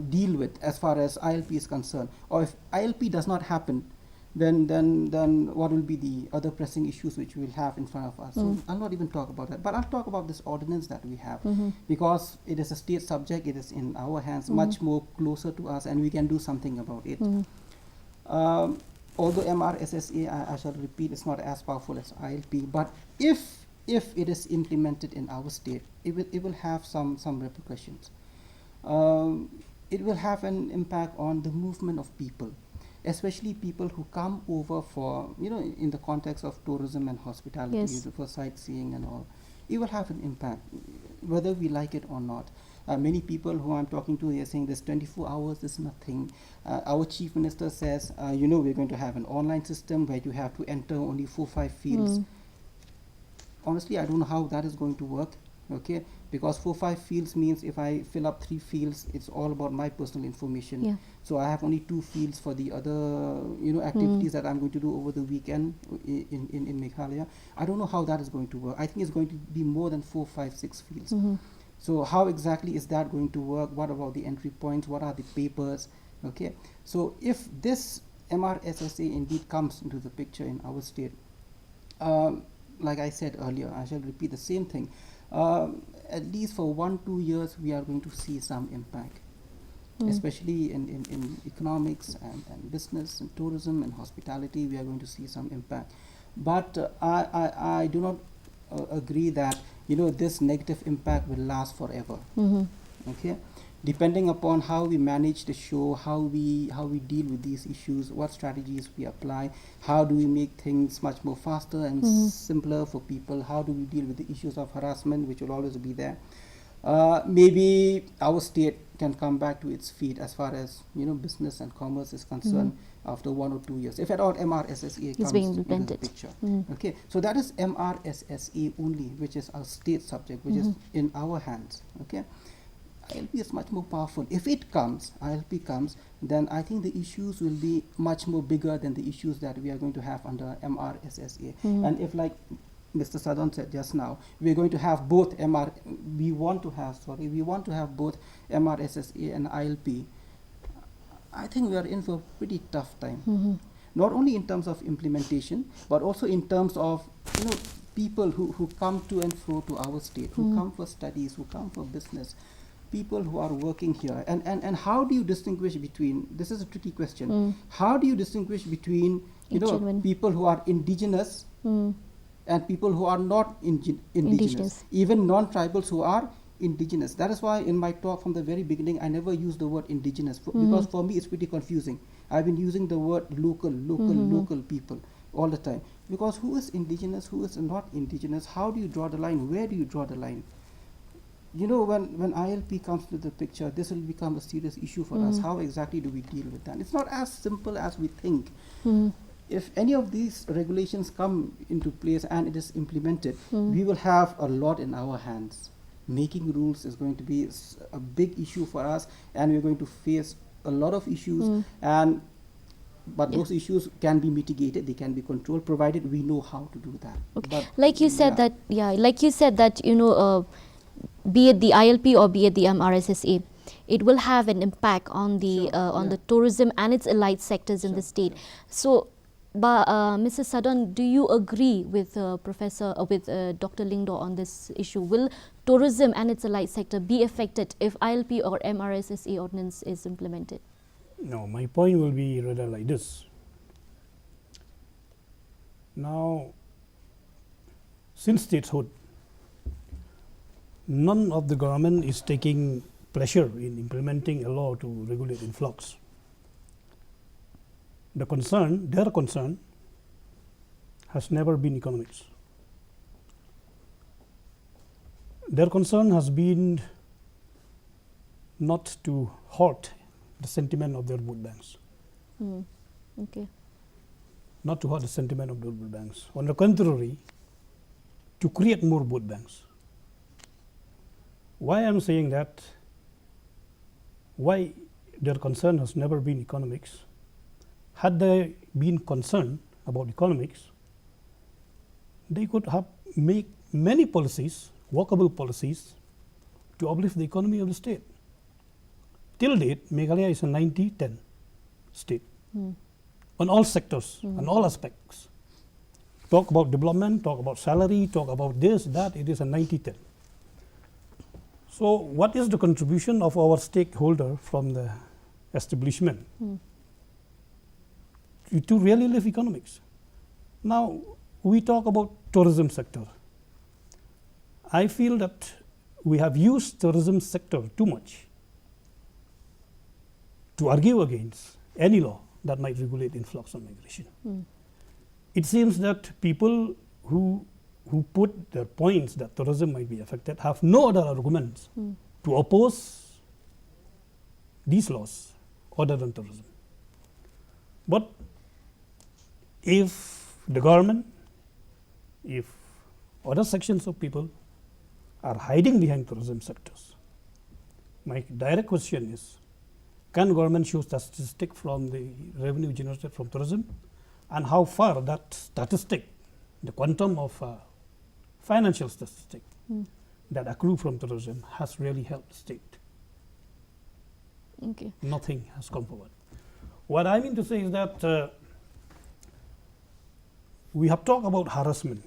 deal with as far as ILP is concerned. Or if ILP does not happen, then what will be the other pressing issues which we will have in front of us. So I'll not even talk about that. But I'll talk about this ordinance that we have, because it is a state subject, it is in our hands, much more closer to us, and we can do something about it. Although MRSSA, I shall repeat, is not as powerful as ILP, but if it is implemented in our state, it will have some repercussions. It will have an impact on the movement of people, especially people who come over for, in the context of tourism and hospitality, for sightseeing and all. It will have an impact, whether we like it or not. Many people who I'm talking to, they are saying this 24 hours is nothing. Our chief minister says, we're going to have an online system where you have to enter only 4-5 fields. Honestly, I don't know how that is going to work, okay? Because 4-5 fields means if I fill up 3 fields, it's all about my personal information. So I have only 2 fields for the other, activities that I'm going to do over the weekend in Meghalaya. I don't know how that is going to work. I think it's going to be more than 4, 5, 6 fields. So how exactly is that going to work? What about the entry points? What are the papers? Okay. So if this MRSSA indeed comes into the picture in our state, like I said earlier, I shall repeat the same thing. At least for 1-2 years, we are going to see some impact, especially in economics and business and tourism and hospitality. We are going to see some impact. But I do not agree that this negative impact will last forever. Okay. Depending upon how we manage the show, how we deal with these issues, what strategies we apply, how do we make things much more faster and simpler for people, how do we deal with the issues of harassment, which will always be there. Maybe our state can come back to its feet as far as business and commerce is concerned after 1 or 2 years, if at all MRSSA comes into the picture. Okay, so that is MRSSA only, which is our state subject, which is in our hands. Okay. ILP is much more powerful. If ILP comes, then I think the issues will be much more bigger than the issues that we are going to have under MRSSA. And if, like Mr. Sadon said just now, we're going to have both we want to have both MRSSA and ILP, I think we are in for a pretty tough time. Not only in terms of implementation, but also in terms of people who come to and fro to our state, who come for studies, who come for business, people who are working here. And how do you distinguish between, this is a tricky question, how do you distinguish between people who are indigenous and people who are not indigenous, even non-tribals who are indigenous? That is why in my talk from the very beginning I never used the word indigenous, because for me it's pretty confusing. I've been using the word local people all the time, because who is indigenous, who is not indigenous, how do you draw the line, where do you draw the line? When ILP comes to the picture, this will become a serious issue for us. How exactly do we deal with that? It's not as simple as we think. If any of these regulations come into place and it is implemented, we will have a lot in our hands. Making rules is going to be a big issue for us, and we're going to face a lot of issues. But those issues can be mitigated, they can be controlled, provided we know how to do that.
Okay.
But
like you said that, be it the ILP or be it the MRSSA, it will have an impact on the tourism and its allied sectors in the state. So But Mrs. Sadon, do you agree with Dr. Lingdo on this issue? Will tourism and its allied sector be affected if ILP or MRSSA ordinance is implemented?
No, my point will be rather like this. Now, since statehood, none of the government is taking pleasure in implementing a law to regulate influx. Their concern has never been economics. Their concern has been not to hurt the sentiment of their vote banks.
Okay.
Not to hurt the sentiment of the vote banks. On the contrary, to create more vote banks. Why I'm saying that? Why their concern has never been economics? Had they been concerned about economics, they could have made many policies, workable policies, to uplift the economy of the state. Till date, Meghalaya is a 90-10 state on all sectors, on all aspects. Talk about development, talk about salary, talk about this, that, it is a 90-10. So what is the contribution of our stakeholder from the establishment to really live economics? Now, we talk about tourism sector. I feel that we have used tourism sector too much to argue against any law that might regulate influx of migration. It seems that people who put their points that tourism might be affected have no other arguments to oppose these laws other than tourism. But if the government, if other sections of people are hiding behind tourism sectors, my direct question is, can government show statistic from the revenue generated from tourism, and how far that statistic, the quantum of financial statistic that accrue from tourism has really helped the state?
Okay.
Nothing has come forward. What I mean to say is that we have talked about harassment.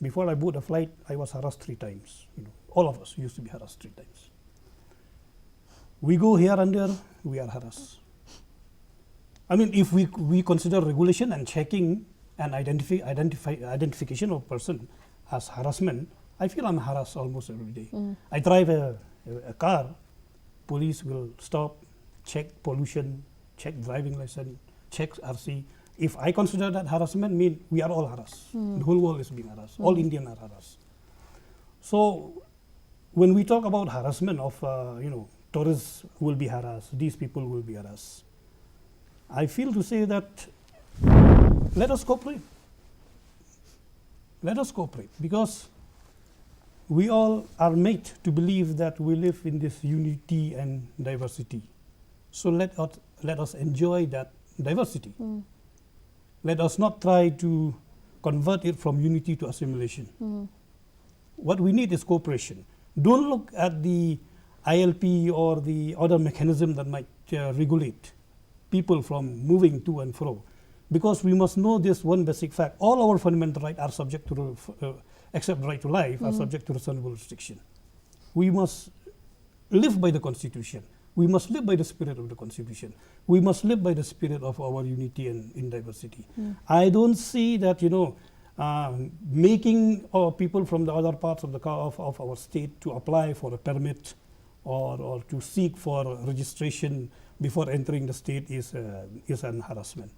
Before I booked a flight, I was harassed 3 times. All of us used to be harassed 3 times. We go here and there, we are harassed. I mean, if we consider regulation and checking and identification of person as harassment, I feel I'm harassed almost every day. I drive a car, police will stop, check pollution, check driving license, check RC. If I consider that harassment, mean we are all harassed. The whole world is being harassed. All Indians are harassed. So when we talk about harassment of tourists will be harassed, these people will be harassed, I feel to say that let us cooperate. Let us cooperate, because we all are made to believe that we live in this unity and diversity. So let us enjoy that diversity. Let us not try to convert it from unity to assimilation. What we need is cooperation. Don't look at the ILP or the other mechanism that might regulate people from moving to and fro, because we must know this one basic fact: all our fundamental rights are subject to, except the right to life, are subject to reasonable restriction. We must live by the Constitution. We must live by the spirit of the Constitution. We must live by the spirit of our unity and in diversity. I don't see that making people from the other parts of our state to apply for a permit or to seek for registration before entering the state is an harassment.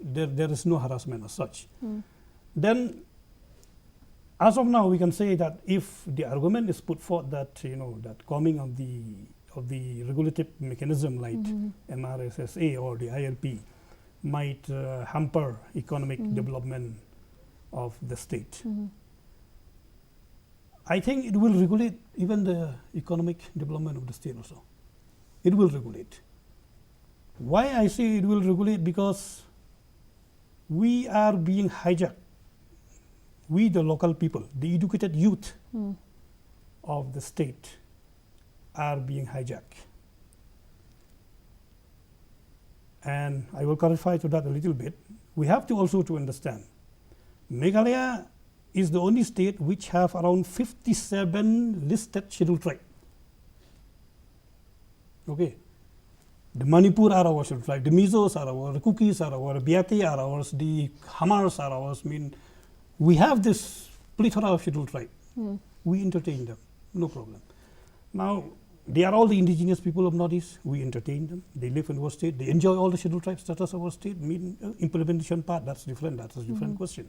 There is no harassment as such. Then, as of now, we can say that if the argument is put forth that that coming of the regulative mechanism like MRSSA or the ILP might hamper economic development of the state, I think it will regulate even the economic development of the state also. It will regulate. Why I say it will regulate? Because we are being hijacked. We, the local people, the educated youth of the state, are being hijacked. And I will clarify to that a little bit. we have to also to understand, Meghalaya is the only state which have around 57 listed scheduled tribes. Okay. The Manipur are ours, like the Mizos are ours, the Kukis are ours, Biati are ours, the Hamars are ours. I mean, we have this plethora of scheduled tribes. We entertain them, no problem. Now, they are all the indigenous people of Northeast. We entertain them. They live in our state. They enjoy all the scheduled tribe status of our state. I mean, implementation part, that's different. That's a different question.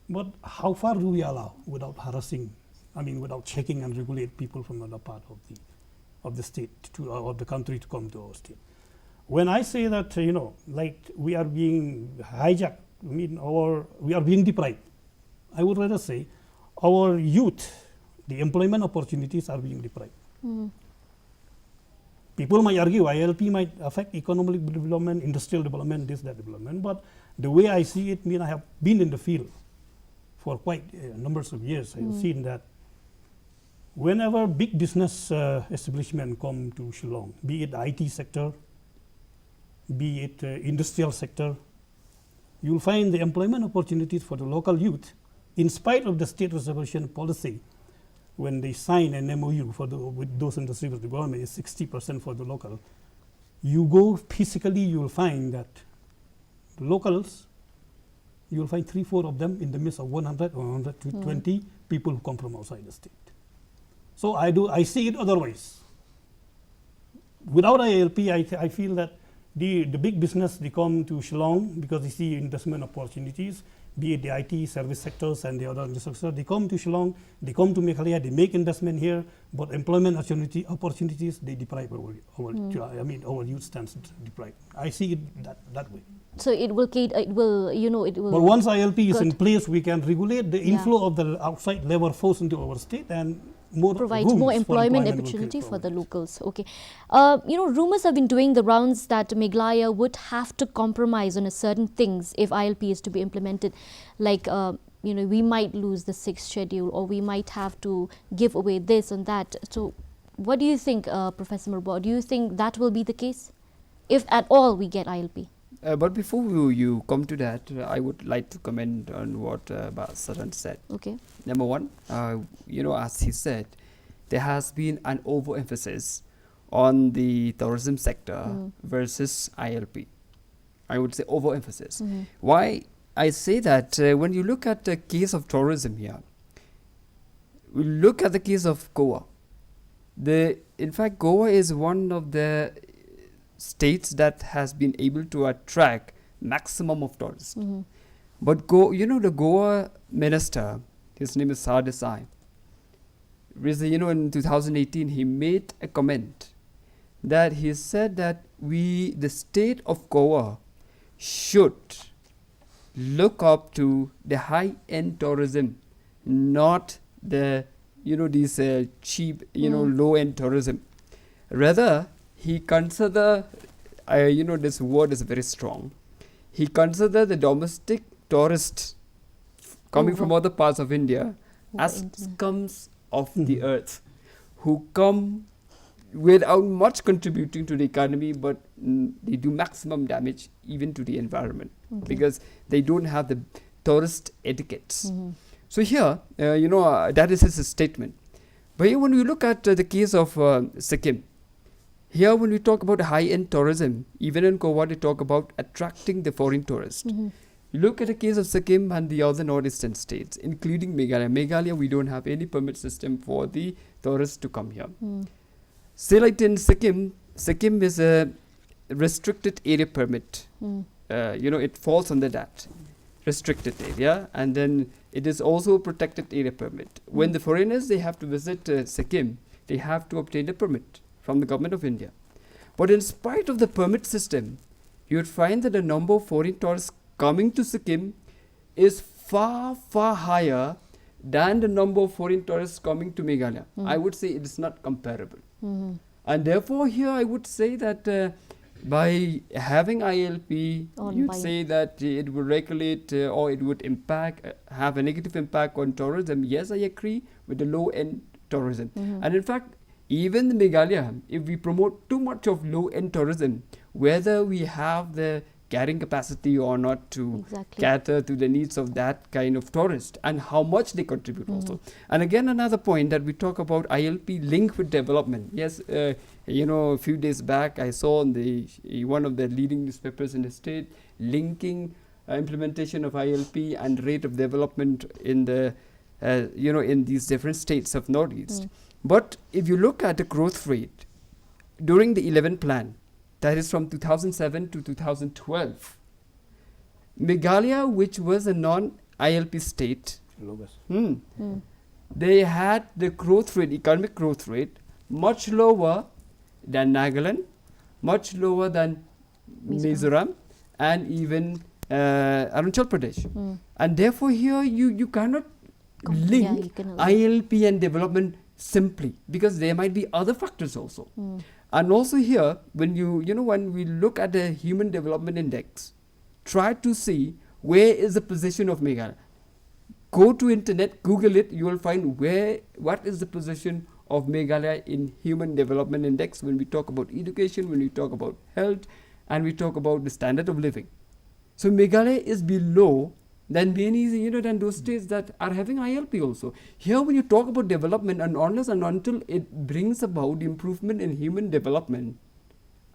But how far do we allow without harassing, I mean, without checking and regulate people from another part of the state to of the country to come to our state? When I say that, like we are being hijacked, I mean, we are being deprived, I would rather say our youth, the employment opportunities are being deprived. People might argue ILP might affect economic development, industrial development, this, that development, but the way I see it, I mean, I have been in the field for quite numbers of years. I have seen that whenever big business establishment come to Shillong, be it the IT sector, be it industrial sector, you will find the employment opportunities for the local youth, in spite of the state reservation policy. When they sign an MOU with those industries with the government, is 60% for the local. You go physically, you will find that the locals, you will find 3-4 of them in the midst of 100 or 120 people who come from outside the state. So I see it otherwise. Without ILP, I feel that the big business, they come to Shillong because they see investment opportunities, be it the IT service sectors and the other sectors. They come to Shillong, they come to Meghalaya, they make investment here, but employment opportunities, they deprive our youth stands deprived. I see it that way.
So it will,
But once ILP is in place, we can regulate the inflow of the outside labor force into our state and
provides more employment opportunity for the locals. Okay. Rumors have been doing the rounds that Meghalaya would have to compromise on certain things if ILP is to be implemented. Like, we might lose the 6th schedule, or we might have to give away this and that. So what do you think, Professor Murbo? Do you think that will be the case, if at all we get ILP?
But before you come to that, I would like to comment on what Saran said.
Okay.
Number one, as he said, there has been an overemphasis on the tourism sector versus ILP. I would say overemphasis. Why I say that? When you look at the case of tourism here, we look at the case of Goa. In fact, Goa is one of the states that has been able to attract maximum of tourists. But the Goa minister, his name is Sardesai. In 2018, he made a comment that he said that the state of Goa should look up to the high-end tourism, not the these cheap low-end tourism. Rather, he consider, this word is very strong. He consider the domestic tourists coming from other parts of India as scums of the earth, who come without much contributing to the economy, but they do maximum damage even to the environment because they don't have the tourist etiquettes. So here, that is his statement. But here when we look at the case of Sikkim, here when we talk about high-end tourism, even in Goa, they talk about attracting the foreign tourists. Look at the case of Sikkim and the other northeastern states, including Meghalaya. Meghalaya, we don't have any permit system for the tourists to come here. Say like in Sikkim, Sikkim is a restricted area permit. It falls under that restricted area, and then it is also a protected area permit. When the foreigners, they have to visit Sikkim, they have to obtain a permit from the government of India. But in spite of the permit system, you would find that the number of foreign tourists coming to Sikkim is far, far higher than the number of foreign tourists coming to Meghalaya. I would say it is not comparable. And therefore here I would say that by having ILP, you'd say that it would regulate or it would have a negative impact on tourism. Yes, I agree with the low-end tourism. And in fact, even in Meghalaya, if we promote too much of low-end tourism, whether we have the carrying capacity or not to
Exactly.
cater to the needs of that kind of tourist, and how much they contribute also. And again, another point that we talk about ILP linked with development. Yes, a few days back I saw in one of the leading newspapers in the state linking implementation of ILP and rate of development in the in these different states of Northeast. But if you look at the growth rate during the 11 plan, that is from 2007 to 2012, Meghalaya, which was a non-ILP state, they had the growth rate, economic growth rate, much lower than Nagaland, much lower than Mizoram, and even Arunachal Pradesh. And therefore here you cannot link ILP and development simply, because there might be other factors also. And also here, when when we look at the Human Development Index, try to see where is the position of Meghalaya. Go to internet, Google it, you will find what is the position of Meghalaya in Human Development Index when we talk about education, when we talk about health, and we talk about the standard of living. So Meghalaya is below than many, than those states that are having ILP also. Here when you talk about development, and unless and until it brings about improvement in human development,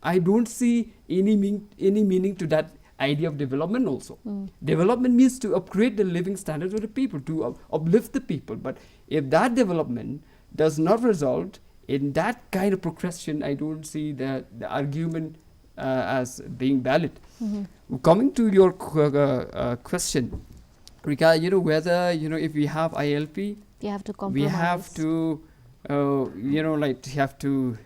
I don't see any meaning to that idea of development also. Development means to upgrade the living standards of the people, to uplift the people. But if that development does not result in that kind of progression, I don't see the argument as being valid. Coming to your question regarding whether if we have ILP,
We have to compromise.
we have to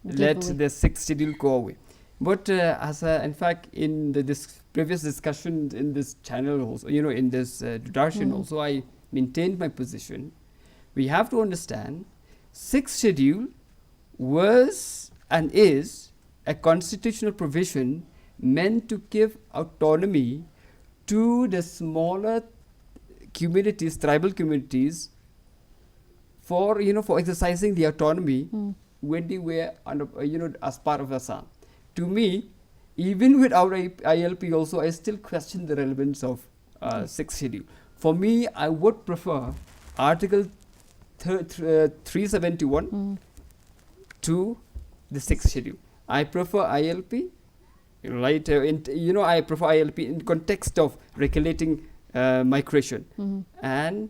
let
away.
the sixth schedule go away. But in fact, in this previous discussion in this channel also, in this discussion also, I maintained my position. We have to understand, sixth schedule was and is a constitutional provision meant to give autonomy to the smaller communities, tribal communities, for exercising the autonomy when they were under, as part of Assam. To me, even without ILP also, I still question the relevance of sixth schedule. For me, I would prefer Article 371 to the sixth schedule. I prefer ILP, right? I prefer ILP in context of regulating migration, and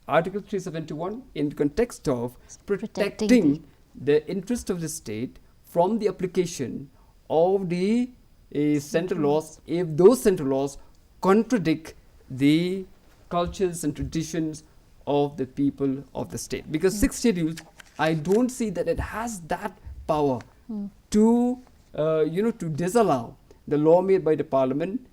Article 371 in context of protecting the interest of the state from the application of the central laws, if those central laws contradict the cultures and traditions of the people of the state. Because sixth schedule, I don't see that it has that power to disallow the law made by the parliament,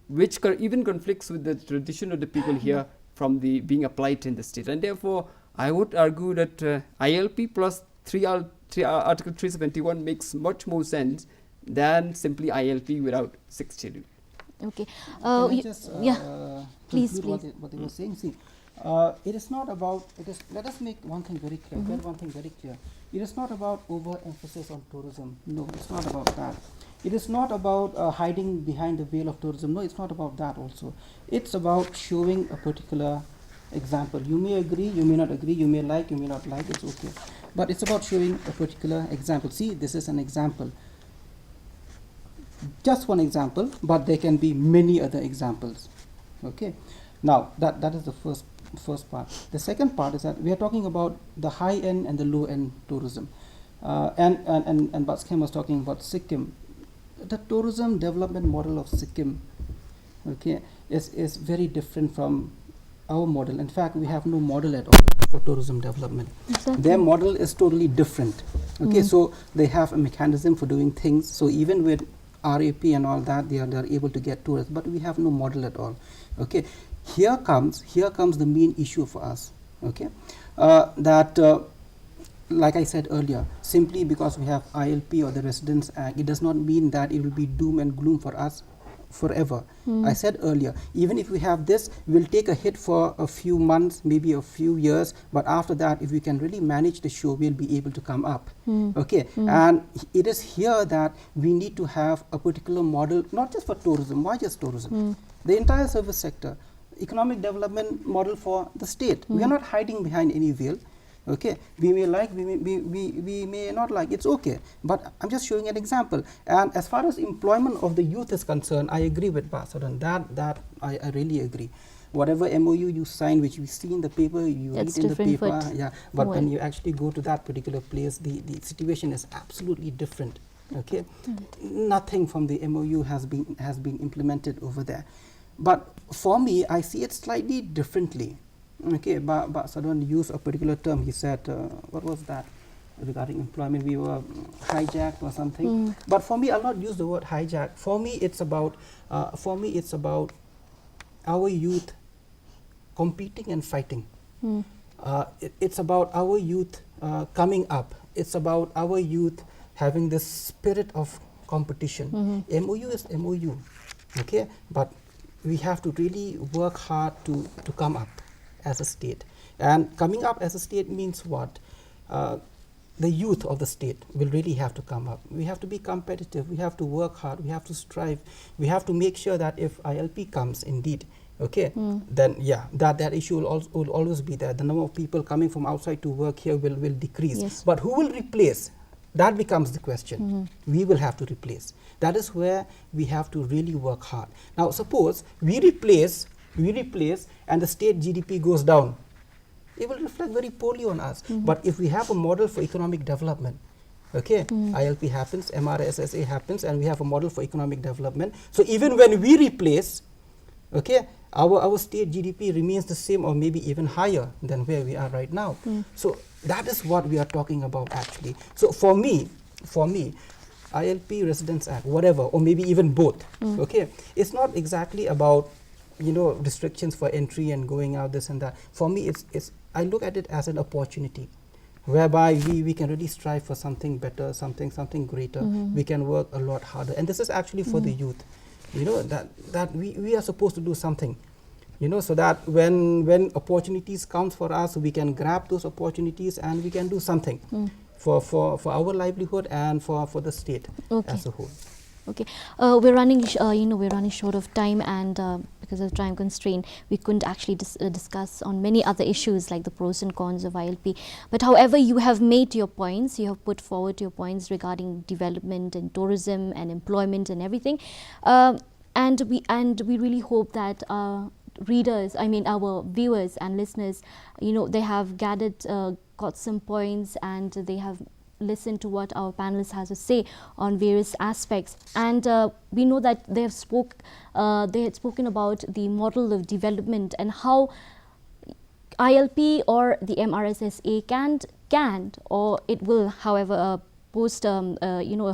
which even conflicts with the tradition of the people here from the being applied in the state. And therefore, I would argue that ILP plus Article 371 makes much more sense than simply ILP without sixth schedule.
Okay.
Can I just
Please,
conclude
please.
what they were saying? See, it is not about, let us make one thing very clear, get one thing very clear. It is not about overemphasis on tourism. No, it's not about that. It is not about hiding behind the veil of tourism. No, it's not about that also. It's about showing a particular example. You may agree, you may not agree, you may like, you may not like, it's okay. But it's about showing a particular example. See, this is an example. Just one example, but there can be many other examples. Okay. Now, that is the first part. The second part is that we are talking about the high end and the low end tourism. And Baskem was talking about Sikkim. The tourism development model of Sikkim, okay, is very different from our model. In fact, we have no model at all for tourism development.
Exactly.
Their model is totally different. Okay, so they have a mechanism for doing things. So even with RAP and all that, they are able to get tourists, but we have no model at all. Okay, here comes the main issue for us. Okay, like I said earlier, simply because we have ILP or the Residence Act, it does not mean that it will be doom and gloom for us forever. I said earlier, even if we have this, we'll take a hit for a few months, maybe a few years, but after that, if we can really manage the show, we'll be able to come up. Okay, and it is here that we need to have a particular model, not just for tourism. Why just tourism? The entire service sector, economic development model for the state. We are not hiding behind any veil. Okay, we may like, we may not like, it's okay, but I'm just showing an example. And as far as employment of the youth is concerned, I agree with Basaran, that I really agree. Whatever MOU you sign, which we see in the paper, you
That's
read in the paper,
different
yeah, but when you actually go to that particular place, the situation is absolutely different. Okay, nothing from the MOU has been implemented over there. But for me, I see it slightly differently. Okay, but Sadwan used a particular term. He said, what was that regarding employment? We were hijacked or something. But for me, I'll not use the word hijack. For me, it's about our youth competing and fighting. It's about our youth coming up. It's about our youth having this spirit of competition. MOU is MOU. Okay, but we have to really work hard to come up as a state. And coming up as a state means what? The youth of the state will really have to come up. We have to be competitive. We have to work hard. We have to strive. We have to make sure that if ILP comes indeed, okay, then yeah, that issue will always be there. The number of people coming from outside to work here will decrease.
Yes.
But who will replace? That becomes the question. We will have to replace. That is where we have to really work hard. Now, suppose we replace and the state GDP goes down. It will reflect very poorly on us. But if we have a model for economic development, okay, ILP happens, MRSSA happens, and we have a model for economic development. So even when we replace, okay, our state GDP remains the same or maybe even higher than where we are right now. So that is what we are talking about actually. So for me, ILP, Residence Act, whatever, or maybe even both, okay, it's not exactly about, you know, restrictions for entry and going out, this and that. For me, I look at it as an opportunity whereby we can really strive for something better, something greater. We can work a lot harder. And this is actually for the youth, you know, that we are supposed to do something, you know, so that when opportunities come for us, we can grab those opportunities and we can do something for our livelihood and for the state as a whole.
Okay, we're running, we're running short of time, and because of time constraint, we couldn't actually discuss on many other issues like the pros and cons of ILP. But however, you have made your points, you have put forward your points regarding development and tourism and employment and everything, and we really hope that readers, our viewers and listeners, you know, they have got some points, and they have listen to what our panelists has to say on various aspects, and we know that they had spoken about the model of development and how ILP or the MRSSA can or it will, however, post a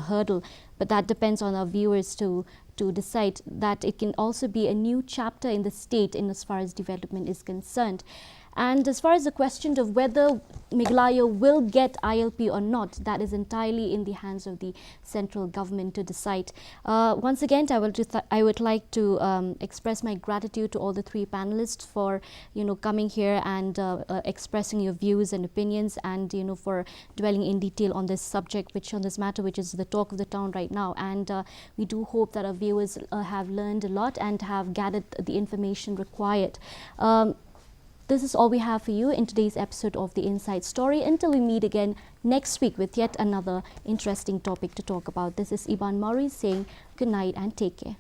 hurdle, but that depends on our viewers to decide that it can also be a new chapter in the state in as far as development is concerned. And as far as the question of whether Meghalaya will get ILP or not, that is entirely in the hands of the central government to decide. Once again, I would like to express my gratitude to all the three panelists for coming here and expressing your views and opinions, and for dwelling in detail on this subject, on this matter, which is the talk of the town right now. And we do hope that our viewers have learned a lot and have gathered the information required. This is all we have for you in today's episode of The Inside Story. Until we meet again next week with yet another interesting topic to talk about. This is Iban Mauri saying good night and take care.